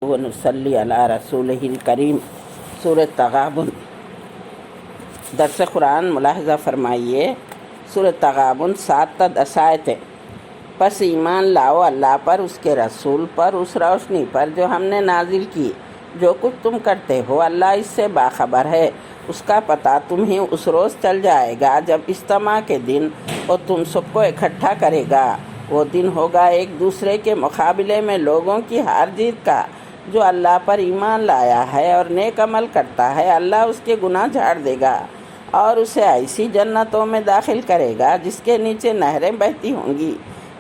ونصلی علی رسولہ الکریم۔ سورۃ تغابن۔ درس قرآن ملاحظہ فرمائیے، سورۃ تغابن 7 آیتیں۔ پس ایمان لاؤ اللہ پر، اس کے رسول پر، اس روشنی پر جو ہم نے نازل کی۔ جو کچھ تم کرتے ہو اللہ اس سے باخبر ہے۔ اس کا پتہ تمہیں اس روز چل جائے گا جب اجتماع کے دن وہ تم سب کو اکٹھا کرے گا۔ وہ دن ہوگا ایک دوسرے کے مقابلے میں لوگوں کی ہار جیت کا۔ جو اللہ پر ایمان لایا ہے اور نیک عمل کرتا ہے، اللہ اس کے گناہ جھاڑ دے گا اور اسے ایسی جنتوں میں داخل کرے گا جس کے نیچے نہریں بہتی ہوں گی۔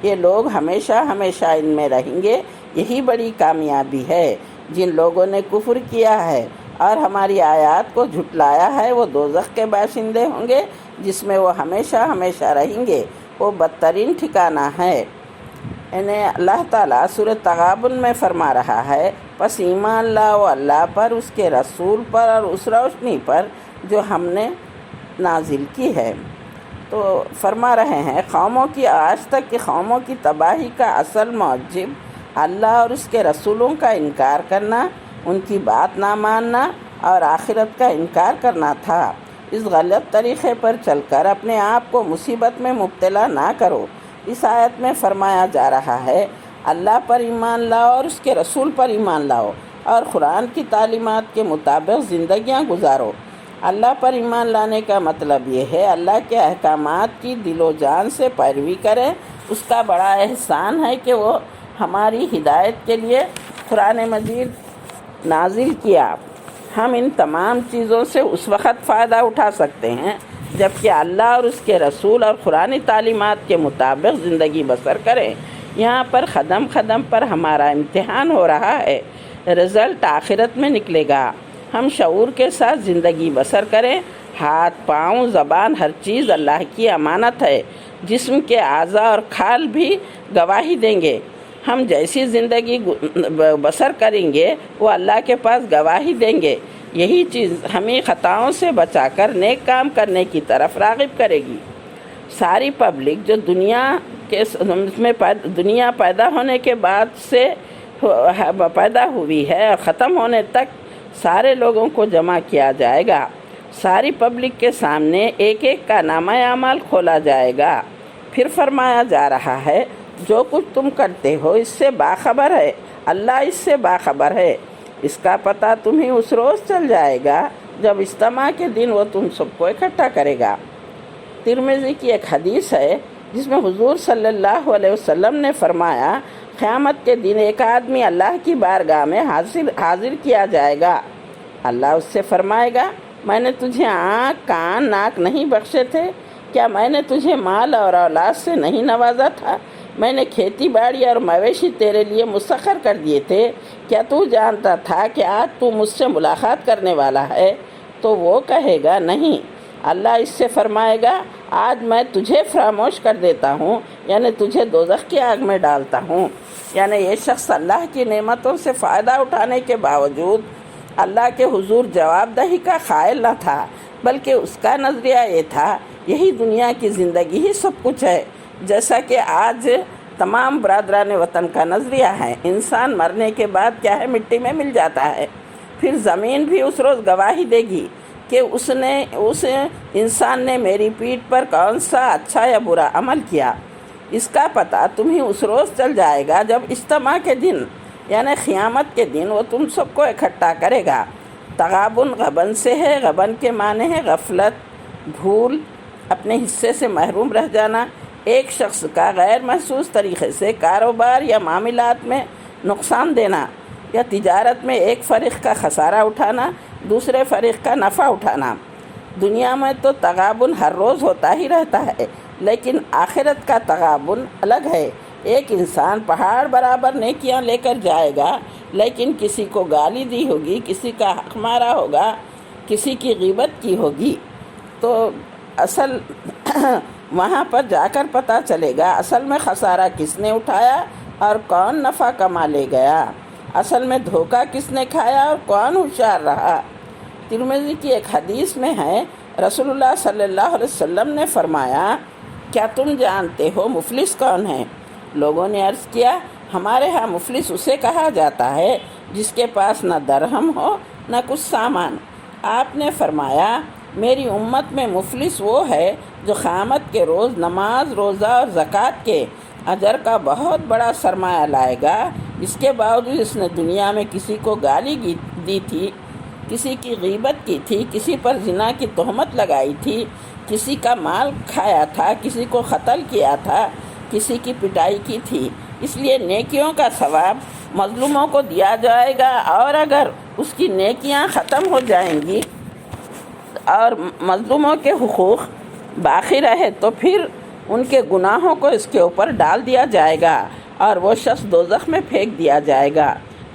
یہ لوگ ہمیشہ ہمیشہ ان میں رہیں گے۔ یہی بڑی کامیابی ہے۔ جن لوگوں نے کفر کیا ہے اور ہماری آیات کو جھٹلایا ہے، وہ دوزخ کے باشندے ہوں گے جس میں وہ ہمیشہ ہمیشہ رہیں گے۔ وہ بدترین ٹھکانہ ہے۔ انہیں اللہ تعالیٰ سورۃ تغابن میں فرما رہا ہے، پس ایمان لاؤ اللہ پر، اس کے رسول پر اور اس روشنی پر جو ہم نے نازل کی ہے۔ تو فرما رہے ہیں، قوموں کی آج تک کی قوموں کی تباہی کا اصل موجب اللہ اور اس کے رسولوں کا انکار کرنا، ان کی بات نہ ماننا اور آخرت کا انکار کرنا تھا۔ اس غلط طریقے پر چل کر اپنے آپ کو مصیبت میں مبتلا نہ کرو۔ اس آیت میں فرمایا جا رہا ہے، اللہ پر ایمان لاؤ اور اس کے رسول پر ایمان لاؤ اور قرآن کی تعلیمات کے مطابق زندگیاں گزارو۔ اللہ پر ایمان لانے کا مطلب یہ ہے اللہ کے احکامات کی دل و جان سے پیروی کریں۔ اس کا بڑا احسان ہے کہ وہ ہماری ہدایت کے لیے قرآن مجید نازل کیا۔ ہم ان تمام چیزوں سے اس وقت فائدہ اٹھا سکتے ہیں جبکہ اللہ اور اس کے رسول اور قرآنی تعلیمات کے مطابق زندگی بسر کریں۔ یہاں پر قدم قدم پر ہمارا امتحان ہو رہا ہے۔ رزلٹ آخرت میں نکلے گا۔ ہم شعور کے ساتھ زندگی بسر کریں۔ ہاتھ، پاؤں، زبان، ہر چیز اللہ کی امانت ہے۔ جسم کے اعضاء اور کھال بھی گواہی دیں گے۔ ہم جیسی زندگی بسر کریں گے وہ اللہ کے پاس گواہی دیں گے۔ یہی چیز ہمیں خطاؤں سے بچا کر نیک کام کرنے کی طرف راغب کرے گی۔ ساری پبلک جو دنیا پیدا ہونے کے بعد سے پیدا ہوئی ہے اور ختم ہونے تک سارے لوگوں کو جمع کیا جائے گا۔ ساری پبلک کے سامنے ایک ایک کا نامہ اعمال کھولا جائے گا۔ پھر فرمایا جا رہا ہے، جو کچھ تم کرتے ہو اس سے باخبر ہے، اللہ اس سے باخبر ہے۔ اس کا پتہ تمہیں اس روز چل جائے گا جب اجتماع کے دن وہ تم سب کو اکٹھا کرے گا۔ ترمذی کی ایک حدیث ہے جس میں حضور صلی اللہ علیہ وسلم نے فرمایا، قیامت کے دن ایک آدمی اللہ کی بارگاہ میں حاضر کیا جائے گا۔ اللہ اس سے فرمائے گا، میں نے تجھے آنکھ، کان، ناک نہیں بخشے تھے؟ کیا میں نے تجھے مال اور اولاد سے نہیں نوازا تھا؟ میں نے کھیتی باڑی اور مویشی تیرے لیے مسخر کر دیے تھے۔ کیا تو جانتا تھا کہ آج تو مجھ سے ملاقات کرنے والا ہے؟ تو وہ کہے گا نہیں۔ اللہ اس سے فرمائے گا، آج میں تجھے فراموش کر دیتا ہوں، یعنی تجھے دوزخ کی آگ میں ڈالتا ہوں۔ یعنی یہ شخص اللہ کی نعمتوں سے فائدہ اٹھانے کے باوجود اللہ کے حضور جواب دہی کا قائل نہ تھا، بلکہ اس کا نظریہ یہ تھا، یہی دنیا کی زندگی ہی سب کچھ ہے۔ جیسا کہ آج تمام برادران وطن کا نظریہ ہے، انسان مرنے کے بعد کیا ہے، مٹی میں مل جاتا ہے۔ پھر زمین بھی اس روز گواہی دے گی کہ اس انسان نے میری پیٹھ پر کون سا اچھا یا برا عمل کیا۔ اس کا پتہ تمہیں اس روز چل جائے گا جب اجتماع کے دن، یعنی قیامت کے دن وہ تم سب کو اکٹھا کرے گا۔ تغابن غبن سے ہے۔ غبن کے معنی ہے غفلت، بھول، اپنے حصے سے محروم رہ جانا۔ ایک شخص کا غیر محسوس طریقے سے کاروبار یا معاملات میں نقصان دینا، یا تجارت میں ایک فریق کا خسارہ اٹھانا، دوسرے فریق کا نفع اٹھانا۔ دنیا میں تو تغابن ہر روز ہوتا ہی رہتا ہے، لیکن آخرت کا تغابن الگ ہے۔ ایک انسان پہاڑ برابر نیکیاں لے کر جائے گا، لیکن کسی کو گالی دی ہوگی، کسی کا حق مارا ہوگا، کسی کی غیبت کی ہوگی، تو اصل وہاں پر جا کر پتہ چلے گا اصل میں خسارہ کس نے اٹھایا اور کون نفع کما لے گیا، اصل میں دھوکہ کس نے کھایا اور کون ہوشیار رہا۔ ترمذی کی ایک حدیث میں ہے، رسول اللہ صلی اللہ علیہ وسلم نے فرمایا، کیا تم جانتے ہو مفلس کون ہے؟ لوگوں نے عرض کیا، ہمارے ہاں مفلس اسے کہا جاتا ہے جس کے پاس نہ درہم ہو نہ کچھ سامان۔ آپ نے فرمایا میری امت میں مفلس وہ ہے جو قیامت کے روز نماز، روزہ اور زکوٰۃ کے اجر کا بہت بڑا سرمایہ لائے گا، اس کے باوجود اس نے دنیا میں کسی کو گالی دی تھی، کسی کی غیبت کی تھی، کسی پر زنا کی تہمت لگائی تھی، کسی کا مال کھایا تھا، کسی کو قتل کیا تھا، کسی کی پٹائی کی تھی۔ اس لیے نیکیوں کا ثواب مظلوموں کو دیا جائے گا، اور اگر اس کی نیکیاں ختم ہو جائیں گی اور مظلوموں کے حقوق باقی رہے تو پھر ان کے گناہوں کو اس کے اوپر ڈال دیا جائے گا اور وہ شخص دوزخ میں پھینک دیا جائے گا۔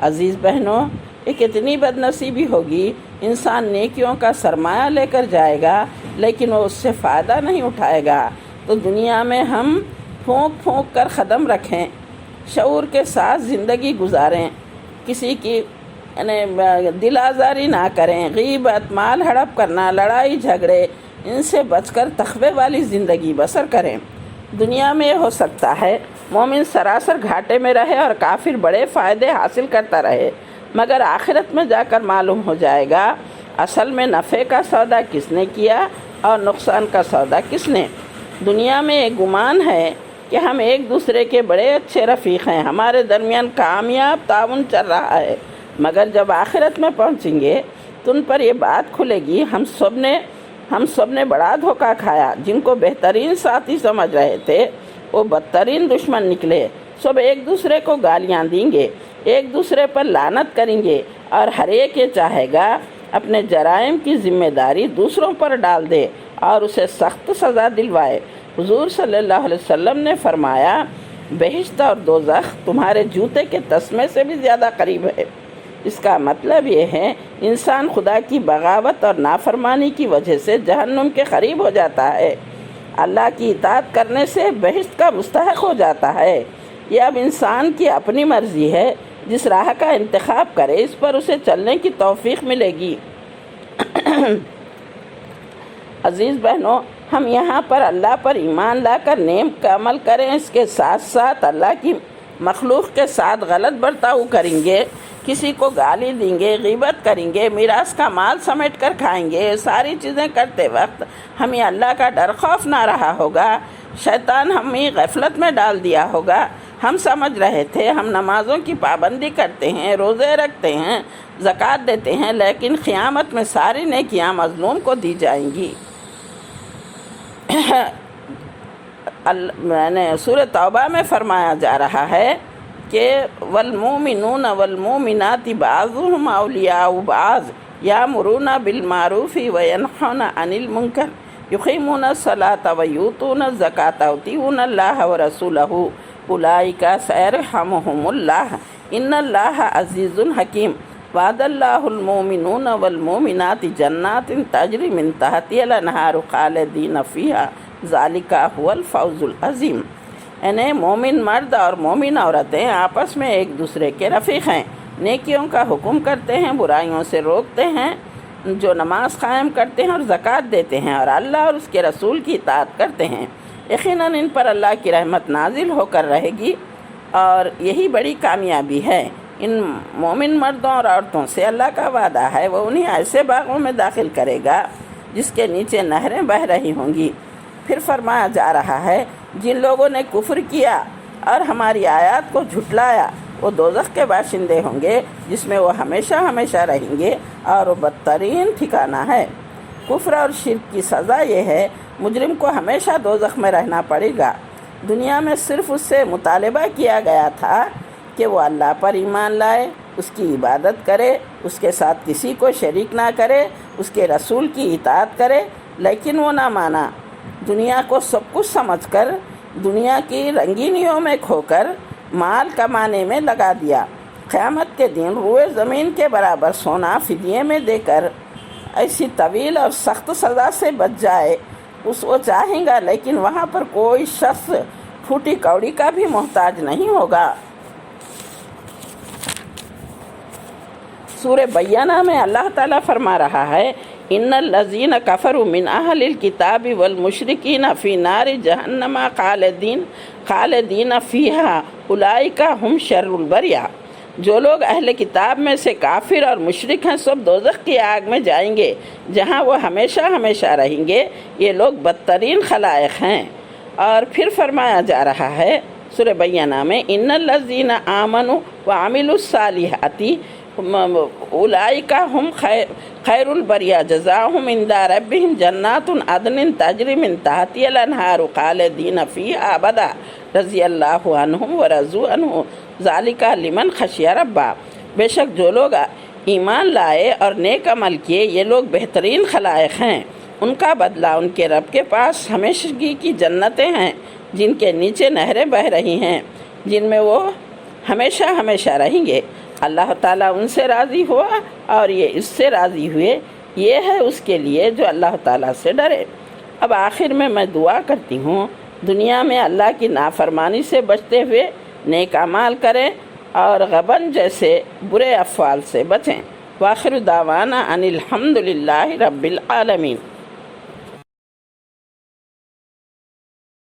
عزیز بہنوں، یہ کتنی بد نصیبی ہوگی، انسان نیکیوں کا سرمایہ لے کر جائے گا لیکن وہ اس سے فائدہ نہیں اٹھائے گا۔ تو دنیا میں ہم پھونک پھونک کر قدم رکھیں، شعور کے ساتھ زندگی گزاریں، کسی کی دل آزاری نہ کریں، غیبت، مال ہڑپ کرنا، لڑائی جھگڑے، ان سے بچ کر تقوی والی زندگی بسر کریں۔ دنیا میں یہ ہو سکتا ہے مومن سراسر گھاٹے میں رہے اور کافر بڑے فائدے حاصل کرتا رہے، مگر آخرت میں جا کر معلوم ہو جائے گا اصل میں نفع کا سودا کس نے کیا اور نقصان کا سودا کس نے۔ دنیا میں ایک گمان ہے کہ ہم ایک دوسرے کے بڑے اچھے رفیق ہیں، ہمارے درمیان کامیاب تعاون چل رہا ہے، مگر جب آخرت میں پہنچیں گے تو ان پر یہ بات کھلے گی ہم سب نے بڑا دھوکہ کھایا، جن کو بہترین ساتھی سمجھ رہے تھے وہ بدترین دشمن نکلے۔ سب ایک دوسرے کو گالیاں دیں گے، ایک دوسرے پر لعنت کریں گے، اور ہر ایک یہ چاہے گا اپنے جرائم کی ذمہ داری دوسروں پر ڈال دے اور اسے سخت سزا دلوائے۔ حضور صلی اللہ علیہ وسلم نے فرمایا بہشت اور دوزخ تمہارے جوتے کے تسمے سے بھی زیادہ قریب ہے۔ اس کا مطلب یہ ہے انسان خدا کی بغاوت اور نافرمانی کی وجہ سے جہنم کے قریب ہو جاتا ہے، اللہ کی اطاعت کرنے سے بہشت کا مستحق ہو جاتا ہے۔ یہ اب انسان کی اپنی مرضی ہے، جس راہ کا انتخاب کرے اس پر اسے چلنے کی توفیق ملے گی۔ عزیز بہنوں، ہم یہاں پر اللہ پر ایمان لا کر نیک عمل کریں، اس کے ساتھ ساتھ اللہ کی مخلوق کے ساتھ غلط برتاؤ کریں گے، کسی کو گالی دیں گے، غیبت کریں گے، میراث کا مال سمیٹ کر کھائیں گے، یہ ساری چیزیں کرتے وقت ہمیں اللہ کا ڈر خوف نہ رہا ہوگا، شیطان ہمیں غفلت میں ڈال دیا ہوگا۔ ہم سمجھ رہے تھے ہم نمازوں کی پابندی کرتے ہیں، روزے رکھتے ہیں، زکوٰۃ دیتے ہیں، لیکن قیامت میں ساری نیکیاں مظلوم کو دی جائیں گی۔ سورہ توبہ میں فرمایا جا رہا ہے کہ والمومنون والمومنات بعضهم اولیاء بعض یامرون بالمعروف وینہون عن المنکر یقیمون الصلاۃ ویؤتون الزکاۃ ویطیعون اللہ ورسولہ اولئک سیرحمہم اللہ ان اللہ عزیز حکیم۔ وعد اللہ المؤمنون والمؤمنات جنات تجری من تحتها الانہار خالدین فیہا ذالک هو الفوز العظیم۔ یعنی مومن مرد اور مومن عورتیں آپس میں ایک دوسرے کے رفیق ہیں، نیکیوں کا حکم کرتے ہیں، برائیوں سے روکتے ہیں، جو نماز قائم کرتے ہیں اور زکوٰۃ دیتے ہیں اور اللہ اور اس کے رسول کی اطاعت کرتے ہیں، یقیناً ان پر اللہ کی رحمت نازل ہو کر رہے گی، اور یہی بڑی کامیابی ہے۔ ان مومن مردوں اور عورتوں سے اللہ کا وعدہ ہے وہ انہیں ایسے باغوں میں داخل کرے گا جس کے نیچے نہریں بہہ رہی ہوں گی۔ پھر فرمایا جا رہا ہے جن لوگوں نے کفر کیا اور ہماری آیات کو جھٹلایا وہ دوزخ کے باشندے ہوں گے، جس میں وہ ہمیشہ ہمیشہ رہیں گے، اور وہ بدترین ٹھکانہ ہے۔ کفر اور شرک کی سزا یہ ہے مجرم کو ہمیشہ دوزخ میں رہنا پڑے گا۔ دنیا میں صرف اس سے مطالبہ کیا گیا تھا کہ وہ اللہ پر ایمان لائے، اس کی عبادت کرے، اس کے ساتھ کسی کو شریک نہ کرے، اس کے رسول کی اطاعت کرے، لیکن وہ نہ مانا۔ دنیا کو سب کچھ سمجھ کر، دنیا کی رنگینیوں میں کھو کر مال کمانے میں لگا دیا۔ قیامت کے دن روئے زمین کے برابر سونا فدیے میں دے کر ایسی طویل اور سخت سزا سے بچ جائے اس وہ چاہیں گا، لیکن وہاں پر کوئی شخص پھوٹی کوڑی کا بھی محتاج نہیں ہوگا۔ سورہ بینہ میں اللہ تعالیٰ فرما رہا ہے ان الذین کفروا من اہل الکتاب والمشرکین فی نار جہنم خالدین فیہا اولئک ہم شر البریہ۔ جو لوگ اہل کتاب میں سے کافر اور مشرک ہیں سب دوزخ کی آگ میں جائیں گے جہاں وہ ہمیشہ ہمیشہ رہیں گے، یہ لوگ بدترین خلائق ہیں۔ اور پھر فرمایا جا رہا ہے سورہ بینہ میں ان الذین آمنوا وعملوا الصالحات اولئک ہم خیر البریہ جزاؤہم عند ربہم جنات عدن تجری من تحتہا الانہار خالدین فیہا ابدا رضی اللہ عنہم ورضوا عنہ ذالک لمن خشی ربہ۔ بے شک جو لوگ ایمان لائے اور نیک عمل کیے یہ لوگ بہترین خلائق ہیں، ان کا بدلہ ان کے رب کے پاس ہمیشگی کی جنتیں ہیں جن کے نیچے نہریں بہہ رہی ہیں، جن میں وہ ہمیشہ ہمیشہ رہیں گے۔ اللہ تعالیٰ ان سے راضی ہوا اور یہ اس سے راضی ہوئے، یہ ہے اس کے لیے جو اللہ تعالیٰ سے ڈرے۔ اب آخر میں دعا کرتی ہوں دنیا میں اللہ کی نافرمانی سے بچتے ہوئے نیک اعمال کریں اور غبن جیسے برے افعال سے بچیں۔ وآخر دعوانا ان الحمد للہ رب العالمین۔